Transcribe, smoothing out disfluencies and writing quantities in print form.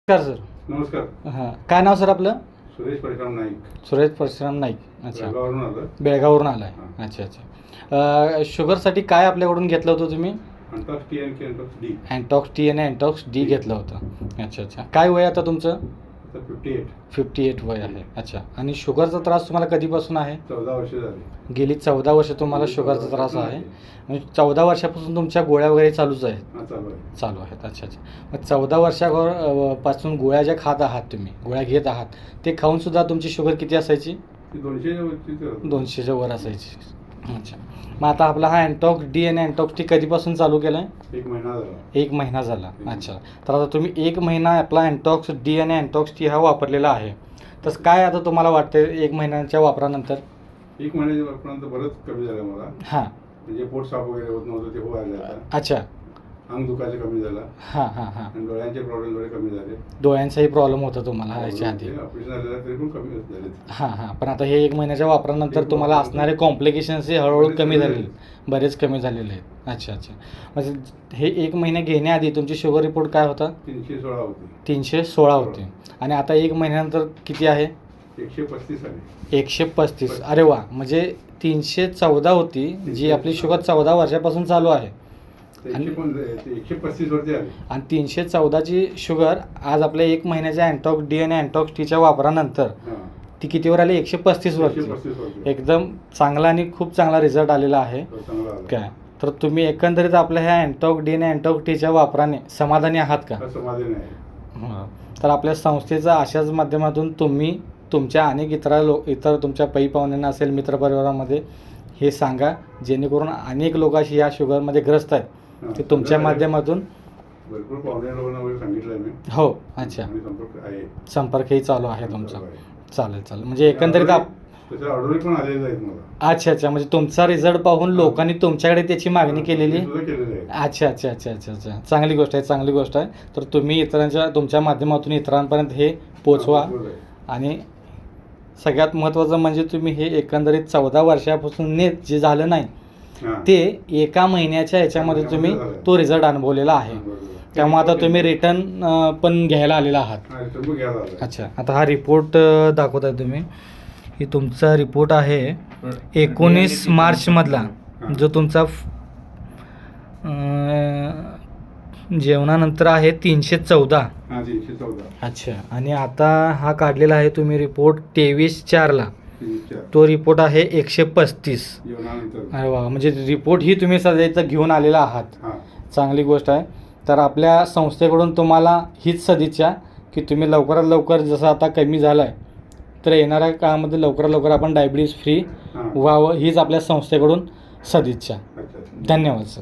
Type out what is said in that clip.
नमस्कार सर. नमस्कार. हां, काय नाव सर आपलं? सुरेश परशुराम नाईक. सुरेश परशुराम नाईक. अच्छा, बेळगाववरून आलो. बेळगाववरून आलाय. हां. अच्छा अच्छा. शुगरसाठी काय आपल्याकडून घेतलं होतं तुम्ही? अँटॉक्स टी आणि अँटॉक्स डी. अँटॉक्स टी आणि अँटॉक्स डी घेतलं होतं. अच्छा अच्छा. काय वय आता तुमचं? आता 58. 58 वय आहे. अच्छा. आणि शुगरचा त्रास तुम्हाला कधीपासून आहे? 14 वर्ष झाली. गेली 14 वर्ष तुम्हाला शुगरचा त्रास आहे. म्हणजे 14 वर्षापासून तुमच्या गोळ्या वगैरे चालूच आहेत? हां, चालू आहे. चालू आहेत. अच्छा अच्छा. मग 14 पासून गोळ्या ज्या खात आहात तुम्ही, गोळ्या घेत आहात, ते खाऊनसुद्धा तुमची शुगर किती असायची? ती 200च्या वरतीच होती. 200च्या वर असायची. अच्छा. मग आता आपला हा अँटॉक्स डी आणि अँटॉक्स टी कधीपासून चालू केला आहे? 1 महिना झाला. 1 महिना झाला. अच्छा. तर आता तुम्ही 1 महिना आपला अँटॉक्स डी आणि अँटॉक्स टी हा वापरलेला आहे. तर काय आता तुम्हाला वाटतं 1 महिन्याच्या वापरानंतर? 1 महिन्याच्या वापरानंतर बरंच कमी झालं मला. हां. म्हणजे पोट साफ वगैरे होत नव्हतं, ते व्हायला आता. अच्छा. अंग दुखायचं कमी झालं हां हां हां. आणि डोळ्यांचे प्रॉब्लेम थोडे कमी झाले. डोळ्यांचाही प्रॉब्लेम होता तुम्हाला याच्या आधी? ऑपरेशन झालेलं तरी पण कमी झाले. हां हां. पण आता हे 1 महिन्याच्या वापरानंतर तुम्हाला असणारे कॉम्प्लिकेशन्स हे हळूहळू कमी झालेले, बरेच कमी झालेले आहेत. अच्छा अच्छा. म्हणजे हे 1 महिना घेण्याआधी तुमची शुगर रिपोर्ट काय होता? 316 होती. 316 होती. आणि आता 1 महिन्यानंतर किती आहे? 135 आली. 135. अरे वा. म्हणजे 314 होती, जी आपली शुगर 14 वर्षापासून चालू आहे. 135 वरती आली. आणि 314ची शुगर आज आपल्या 1 महिन्याच्या अँटॉक्स डी आणि अँटॉक्स टीच्या वापरानंतर हां. ती कितीवर आली? 135 वरती. 135 वरती. एकदम चांगला आणि खूप चांगला रिझल्ट आलेला आहे. तो चांगला आला. काय तर तुम्ही एकंदरीत आपल्या ह्या अँटॉक्स डी आणि अँटॉक्स टीच्या वापराने समाधानी आहात का? हा, समाधान आहे. हां. तर आपल्या संस्थेचा अशाच माध्यमातून तुम्ही तुमच्या अनेक इतर तुमच्या पै पाहुण्यांना असेल, मित्रपरिवारामध्ये हे सांगा, जेणेकरून अनेक लोक अशी या शुगरमध्ये ग्रस्त आहेत, ते तुमच्या माध्यमातून. भरपूर पाहुण्या लोकांना वगैरे सांगितलं मी. हो. अच्छा. आणि संपर्क आहे. संपर्कही चालू आहे तुमचा. चालेल चालेल. म्हणजे एकंदरीत त्याच्या ऑर्डर पण आलेल्या आहेत मला. अच्छा अच्छा. म्हणजे तुमचा रिझल्ट पाहून लोकांनी तुमच्याकडे त्याची मागणी केलेली. सुद्धा केलेलं आहे. अच्छा अच्छा अच्छा अच्छा अच्छा. चांगली गोष्ट आहे, चांगली गोष्ट आहे. तर तुम्ही तुमच्या माध्यमातून इतरांपर्यंत हे पोचवा. आणि सगळ्यात महत्त्वाचं म्हणजे तुम्ही हे एकंदरीत 14 वर्षापासून जे झालं नाही ते 1 महिन्याच्या याच्यामध्ये तुम्ही तो रिझल्ट अनुभवलेला आहे. त्यामुळे आता तुम्ही रिटर्न पण घ्यायला आलेला आहात. अच्छा. आता हा रिपोर्ट दाखवत आहे तुम्ही. ही तुमचा रिपोर्ट आहे 19 मार्चमधला, जो तुमचा जेवणानंतर आहे 314. हां, 314. अच्छा. आणि आता हा काढलेला आहे तुम्ही रिपोर्ट 23/4ला. 304. तो रिपोर्ट आहे 135. जेवणानंतर. अरे वा. म्हणजे रिपोर्ट ही तुम्ही सध्या इथं घेऊन आलेला आहात. हां. चांगली गोष्ट आहे. तर आपल्या संस्थेकडून तुम्हाला हीच सदिच्छा की तुम्ही लवकरात लवकर, जसं आता कमी झालं आहे, तर येणाऱ्या काळामध्ये लवकरात लवकर आपण डायबिटीज फ्री व्हावं, हीच आपल्या संस्थेकडून सदिच्छा. अच्छा. धन्यवाद सर.